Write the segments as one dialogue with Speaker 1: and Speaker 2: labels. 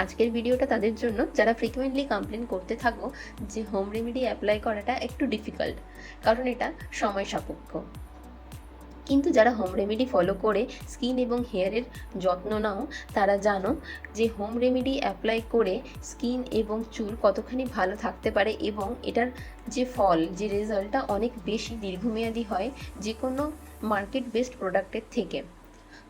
Speaker 1: আজকের ভিডিওটা তাদের জন্য যারা ফ্রিকুয়েন্টলি কমপ্লেন করতে থাকো যে হোম রেমেডি অ্যাপ্লাই করাটা একটু ডিফিকাল্ট, কারণ এটা সময় সাপেক্ষ। কিন্তু যারা হোম রেমেডি ফলো করে স্কিন এবং হেয়ারের যত্ন নাও, তারা জানো যে হোম রেমেডি অ্যাপ্লাই করে স্কিন এবং চুল কতখানি ভালো থাকতে পারে এবং এটার যে ফল, যে রেজাল্টটা অনেক বেশি দীর্ঘমেয়াদী হয় যে কোনো মার্কেট বেসড প্রোডাক্টের থেকে।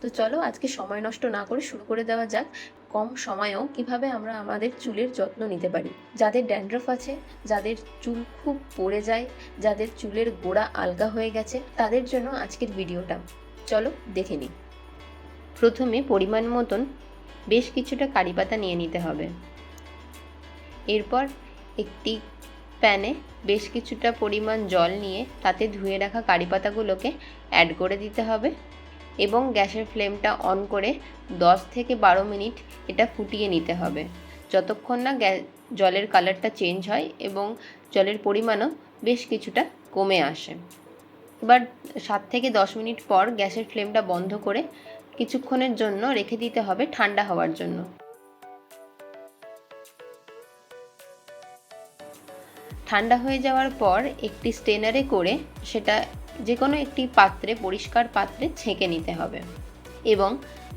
Speaker 1: তো চলো আজকে সময় নষ্ট না করে শুরু করে দেওয়া যাক কম সময়েও কিভাবে আমরা আমাদের চুলের যত্ন নিতে পারি। যাদের ড্যান্ড্রফ আছে, যাদের চুল খুব পড়ে যায়, যাদের চুলের গোড়া আলগা হয়ে গেছে, তাদের জন্য আজকের ভিডিওটা। চলো দেখে নিই। প্রথমে পরিমাণ মতন বেশ কিছুটা কারি পাতা নিয়ে নিতে হবে। এরপর একটি প্যানে বেশ কিছুটা পরিমাণ জল নিয়ে তাতে ধুয়ে রাখা কারি পাতাগুলোকে অ্যাড করে দিতে হবে এবং গ্যাসের ফ্লেমটা অন করে 10 থেকে 12 মিনিট এটা ফুটিয়ে নিতে হবে, যতক্ষণ না জলের কালারটা চেঞ্জ হয় এবং জলের পরিমাণও বেশ কিছুটা কমে আসে। এবার 7 থেকে 10 মিনিট পর গ্যাসের ফ্লেমটা বন্ধ করে কিছুক্ষণের জন্য রেখে দিতে হবে ঠান্ডা হওয়ার জন্য। ঠান্ডা হয়ে যাওয়ার পর একটি স্টেনারে করে সেটা যে কোনো একটি পাত্রে, পরিষ্কার পাত্রে ছেঁকে নিতে হবে এবং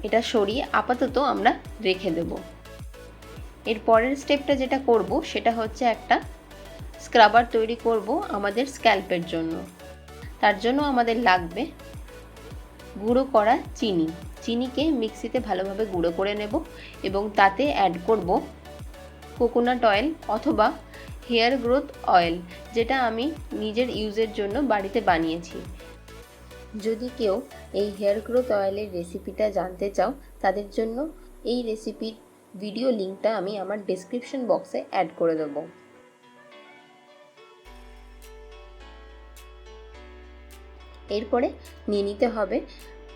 Speaker 1: এটা সরিয়ে আপাতত আমরা রেখে দেব। এর পরের স্টেপটা যেটা করব সেটা হচ্ছে একটা স্ক্রাবার তৈরি করব আমাদের স্ক্যাল্পের জন্য। তার জন্য আমাদের লাগবে গুঁড়ো করা চিনিকে মিক্সিতে ভালোভাবে গুঁড়ো করে নেব এবং তাতে অ্যাড করব কোকোনাট অয়েল অথবা হেয়ার গ্রোথ অয়েল, যেটা আমি নিজের ইউজের জন্য বাড়িতে বানিয়েছি। যদি কেউ এই হেয়ার গ্রোথ অয়েলের রেসিপিটা জানতে চাও, তাদের জন্য এই রেসিপির ভিডিও লিঙ্কটা আমি আমার ডেসক্রিপশন বক্সে অ্যাড করে দেবো। এরপরে নিয়ে নিতে হবে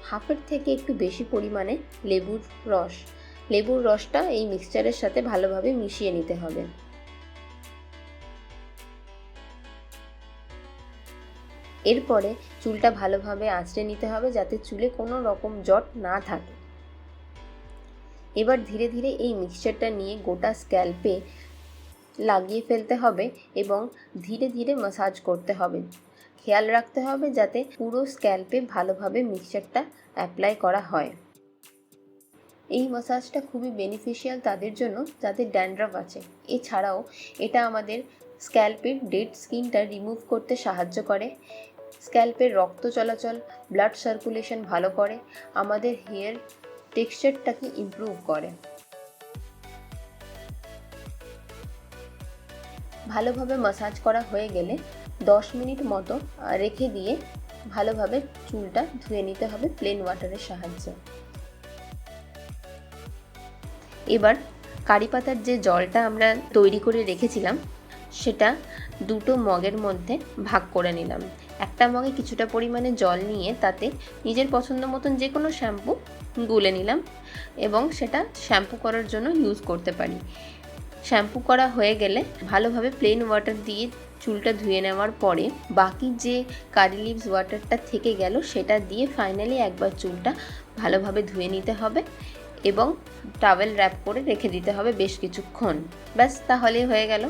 Speaker 1: হাফের থেকে একটু বেশি পরিমাণে লেবুর রস। লেবুর রসটা এই মিক্সচারের সাথে ভালোভাবে মিশিয়ে নিতে হবে। এরপরে চুলটা ভালোভাবে আঁচড়ে নিতে হবে যাতে চুলে কোনো রকম জট না থাকে। এবার ধীরে ধীরে এই মিক্সচারটা নিয়ে গোটা স্ক্যাল্পে লাগিয়ে ফেলতে হবে এবং ধীরে ধীরে ম্যাসাজ করতে হবে। খেয়াল রাখতে হবে যাতে পুরো স্ক্যাল্পে ভালোভাবে মিক্সচারটা অ্যাপ্লাই করা হয়। এই ম্যাসাজটা খুবই বেনিফিশিয়াল তাদের জন্য যাদের ড্যান্ড্রফ আছে। এছাড়াও এটা আমাদের স্ক্যাল্পের ডেড স্কিনটা রিমুভ করতে সাহায্য করে, স্ক্যাল্পের রক্ত চলাচল, ব্লাড সার্কুলেশন ভালো করে, আমাদের হেয়ার টেক্সচারটাকে ইমপ্রুভ করে। ভালোভাবে ম্যাসাজ করা হয়ে গেলে 10 মিনিট মতো রেখে দিয়ে ভালোভাবে চুলটা ধুয়ে নিতে হবে প্লেন ওয়াটারের সাহায্যে। এবার কারি পাতার যে জলটা আমরা তৈরি করে রেখেছিলাম সেটা দুটো মগের মধ্যে ভাগ করে নিলাম। একটা মগে কিছুটা পরিমাণে জল নিয়ে তাতে নিজের পছন্দ মতন যে কোনো শ্যাম্পু গুলে নিলাম এবং সেটা শ্যাম্পু করার জন্য ইউজ করতে পারি। শ্যাম্পু করা হয়ে গেলে ভালোভাবে প্লেন ওয়াটার দিয়ে চুলটা ধুয়ে নেওয়ার পরে বাকি যে কারি লিভস ওয়াটারটা থেকে গেল সেটা দিয়ে ফাইনালি একবার চুলটা ভালোভাবে ধুয়ে নিতে হবে এবং টাওয়েল র্যাপ করে রেখে দিতে হবে বেশ কিছুক্ষণ। ব্যাস, তাহলেই হয়ে গেল।